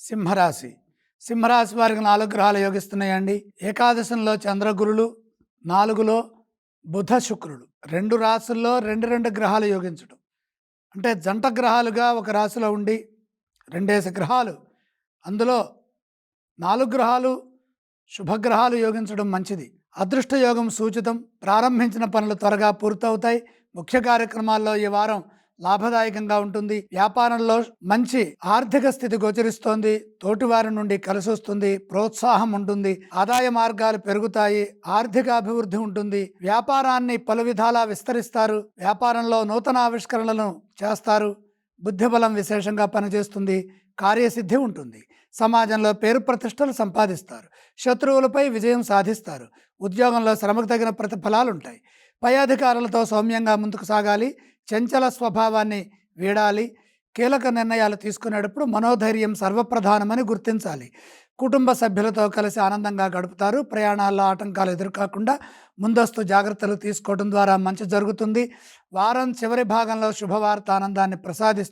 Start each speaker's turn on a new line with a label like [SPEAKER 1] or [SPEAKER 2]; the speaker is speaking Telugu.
[SPEAKER 1] సింహరాశి. సింహరాశి వారికి 4 గ్రహాలు యోగిస్తున్నాయండి. ఏకాదశంలో చంద్రగురులు, 4లో బుధ, శుక్రుడు. 2 రాసుల్లో 2 గ్రహాలు యోగించడం. అంటే జంట గ్రహాలుగా ఒక రాశిలో ఉండి 2 గ్రహాలు, అందులో 4 గ్రహాలు శుభగ్రహాలు యోగించడం మంచిది. అదృష్ట యోగం సూచితం. ప్రారంభించిన పనులు త్వరగా పూర్తవుతాయి. ముఖ్య కార్యక్రమాల్లో ఈ వారం లాభదాయకంగా ఉంటుంది. వ్యాపారంలో మంచి ఆర్థిక స్థితి గోచరిస్తోంది. తోటివారి నుండి కలిసి వస్తుంది. ప్రోత్సాహం ఉంటుంది. ఆదాయ మార్గాలు పెరుగుతాయి. ఆర్థిక అభివృద్ధి ఉంటుంది. వ్యాపారాన్ని పలు విధాలా విస్తరిస్తారు. వ్యాపారంలో నూతన ఆవిష్కరణలను చేస్తారు. బుద్ధిబలం విశేషంగా పనిచేస్తుంది. కార్యసిద్ధి ఉంటుంది. సమాజంలో పేరు ప్రతిష్టలు సంపాదిస్తారు. శత్రువులపై విజయం సాధిస్తారు. ఉద్యోగంలో శ్రమకు తగిన ప్రతిఫలాలు ఉంటాయి. పై అధికారులతో సౌమ్యంగా ముందుకు సాగాలి. చంచల స్వభావాన్ని వీడాలి. కీలక నిర్ణయాలు తీసుకునేటప్పుడు మనోధైర్యం సర్వప్రధానమని గుర్తించాలి. కుటుంబ సభ్యులతో కలిసి ఆనందంగా గడుపుతారు. ప్రయాణాల్లో ఆటంకాలు ఎదురుకాకుండా ముందస్తు జాగ్రత్తలు తీసుకోవడం ద్వారా మంచి జరుగుతుంది. వారం చివరి భాగంలో శుభవార్త ఆనందాన్ని ప్రసాదిస్తుంది.